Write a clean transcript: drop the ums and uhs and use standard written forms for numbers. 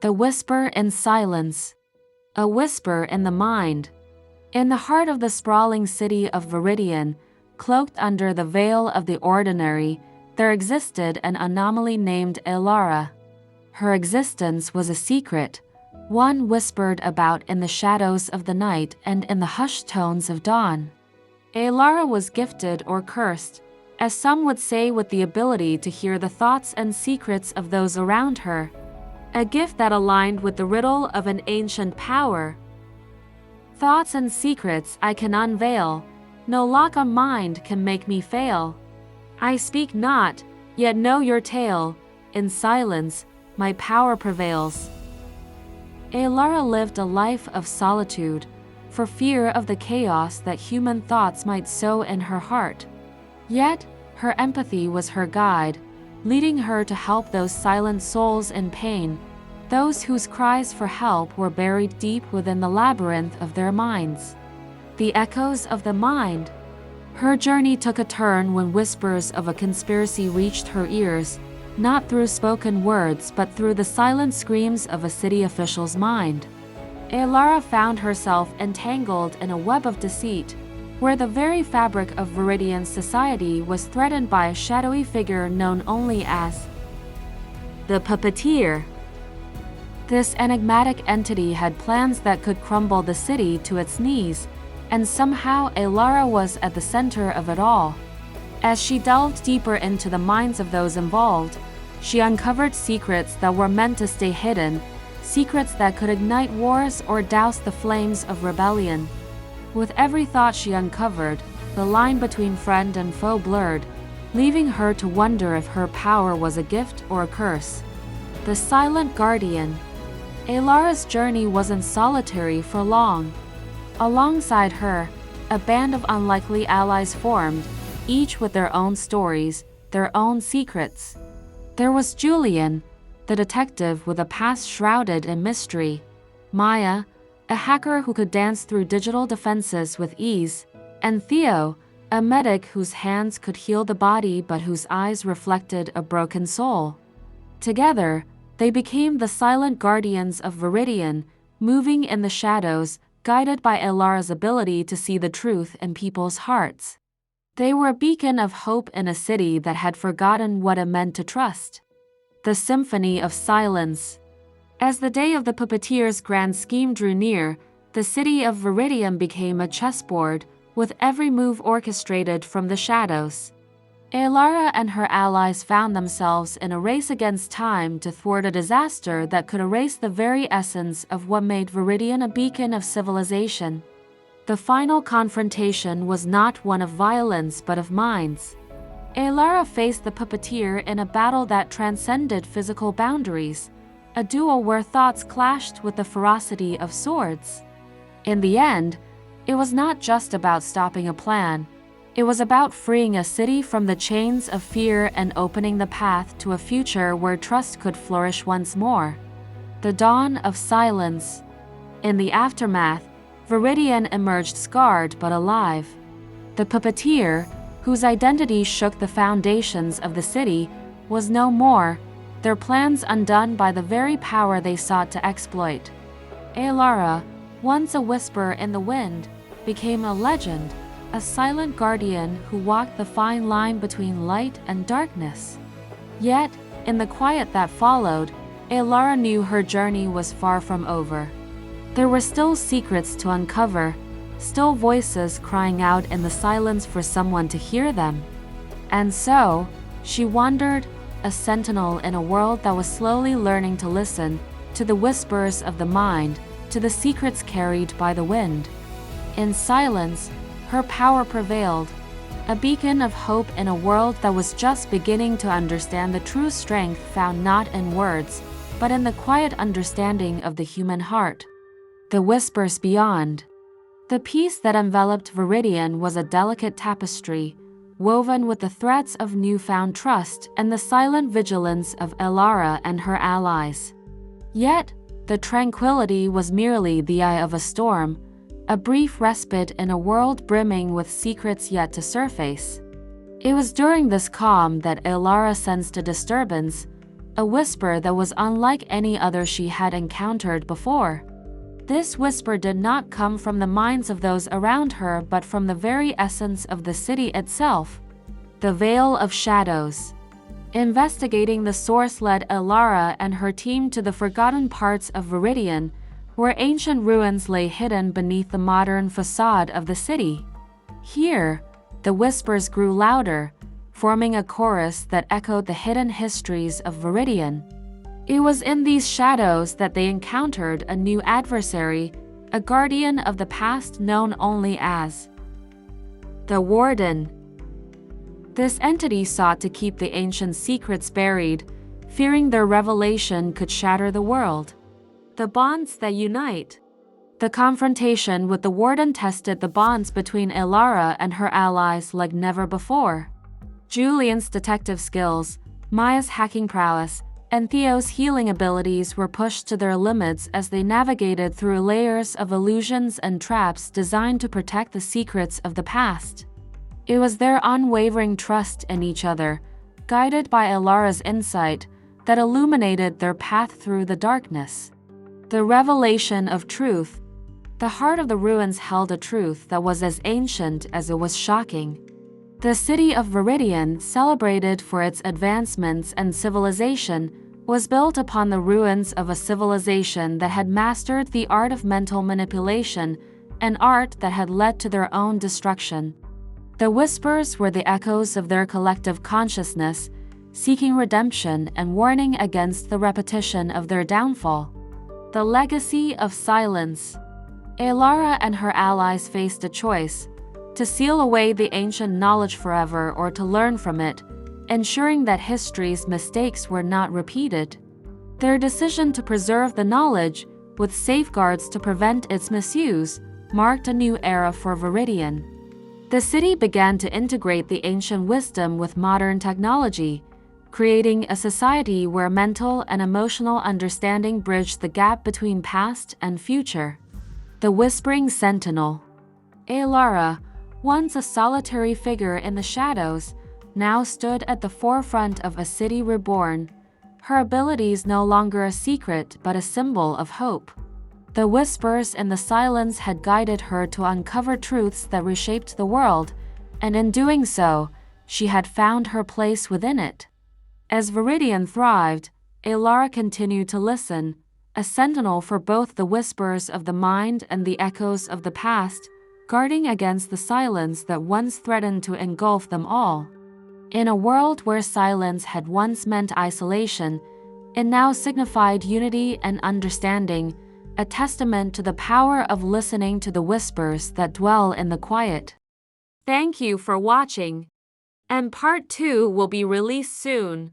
The whisper in silence. A whisper in the mind. In the heart of the sprawling city of Veridian, cloaked under the veil of the ordinary, there existed an anomaly named Elara. Her existence was a secret, one whispered about in the shadows of the night and in the hushed tones of dawn. Elara was gifted or cursed, as some would say, with the ability to hear the thoughts and secrets of those around her. A gift that aligned with the riddle of an ancient power. Thoughts and secrets I can unveil, no lock on mind can make me fail. I speak not, yet know your tale, in silence my power prevails. Elara lived a life of solitude, for fear of the chaos that human thoughts might sow in her heart. Yet, her empathy was her guide, leading her to help those silent souls in pain, those whose cries for help were buried deep within the labyrinth of their minds. The echoes of the mind. Her journey took a turn when whispers of a conspiracy reached her ears, not through spoken words but through the silent screams of a city official's mind. Elara found herself entangled in a web of deceit, where the very fabric of Veridian society was threatened by a shadowy figure known only as the puppeteer. This enigmatic entity had plans that could crumble the city to its knees, and somehow Elara was at the center of it all. As she delved deeper into the minds of those involved, she uncovered secrets that were meant to stay hidden, secrets that could ignite wars or douse the flames of rebellion. With every thought she uncovered, the line between friend and foe blurred, leaving her to wonder if her power was a gift or a curse. The Silent Guardian. Elara's journey wasn't solitary for long. Alongside her, a band of unlikely allies formed, each with their own stories, their own secrets. There was Julian, the detective with a past shrouded in mystery, Maya, a hacker who could dance through digital defenses with ease, and Theo, a medic whose hands could heal the body but whose eyes reflected a broken soul. Together, they became the silent guardians of Veridian, moving in the shadows, guided by Elara's ability to see the truth in people's hearts. They were a beacon of hope in a city that had forgotten what it meant to trust. The Symphony of Silence. As the day of the puppeteer's grand scheme drew near, the city of Veridian became a chessboard, with every move orchestrated from the shadows. Elara and her allies found themselves in a race against time to thwart a disaster that could erase the very essence of what made Veridian a beacon of civilization. The final confrontation was not one of violence but of minds. Elara faced the puppeteer in a battle that transcended physical boundaries, a duel where thoughts clashed with the ferocity of swords. In the end, it was not just about stopping a plan. It was about freeing a city from the chains of fear and opening the path to a future where trust could flourish once more. The Dawn of Silence. In the aftermath, Veridian emerged scarred but alive. The puppeteer, whose identity shook the foundations of the city, was no more, their plans undone by the very power they sought to exploit. Elara, once a whisper in the wind, became a legend, a silent guardian who walked the fine line between light and darkness. Yet, in the quiet that followed, Elara knew her journey was far from over. There were still secrets to uncover, still voices crying out in the silence for someone to hear them. And so, she wandered, a sentinel in a world that was slowly learning to listen to the whispers of the mind, to the secrets carried by the wind. In silence, her power prevailed, a beacon of hope in a world that was just beginning to understand the true strength found not in words, but in the quiet understanding of the human heart. The whispers beyond. The peace that enveloped Veridian was a delicate tapestry, woven with the threads of newfound trust and the silent vigilance of Elara and her allies. Yet, the tranquility was merely the eye of a storm, a brief respite in a world brimming with secrets yet to surface. It was during this calm that Elara sensed a disturbance, a whisper that was unlike any other she had encountered before. This whisper did not come from the minds of those around her but from the very essence of the city itself. The Veil of Shadows. Investigating the source led Elara and her team to the forgotten parts of Veridian, where ancient ruins lay hidden beneath the modern facade of the city. Here, the whispers grew louder, forming a chorus that echoed the hidden histories of Veridian. It was in these shadows that they encountered a new adversary, a guardian of the past known only as the Warden. This entity sought to keep the ancient secrets buried, fearing their revelation could shatter the world. The bonds that unite. The confrontation with the Warden tested the bonds between Elara and her allies like never before. Julian's detective skills, Maya's hacking prowess, and Theo's healing abilities were pushed to their limits as they navigated through layers of illusions and traps designed to protect the secrets of the past. It was their unwavering trust in each other, guided by Elara's insight, that illuminated their path through the darkness. The revelation of truth. The heart of the ruins held a truth that was as ancient as it was shocking. The city of Veridian, celebrated for its advancements and civilization, was built upon the ruins of a civilization that had mastered the art of mental manipulation, an art that had led to their own destruction. The whispers were the echoes of their collective consciousness, seeking redemption and warning against the repetition of their downfall. The legacy of silence. Elara and her allies faced a choice: to seal away the ancient knowledge forever or to learn from it, ensuring that history's mistakes were not repeated. Their decision to preserve the knowledge, with safeguards to prevent its misuse, marked a new era for Veridian. The city began to integrate the ancient wisdom with modern technology, creating a society where mental and emotional understanding bridged the gap between past and future. The Whispering Sentinel. Elara, once a solitary figure in the shadows, now stood at the forefront of a city reborn, her abilities no longer a secret but a symbol of hope. The whispers in the silence had guided her to uncover truths that reshaped the world, and in doing so, she had found her place within it. As Veridian thrived, Elara continued to listen, a sentinel for both the whispers of the mind and the echoes of the past, guarding against the silence that once threatened to engulf them all. In a world where silence had once meant isolation, it now signified unity and understanding, a testament to the power of listening to the whispers that dwell in the quiet. Thank you for watching, and part 2 will be released soon.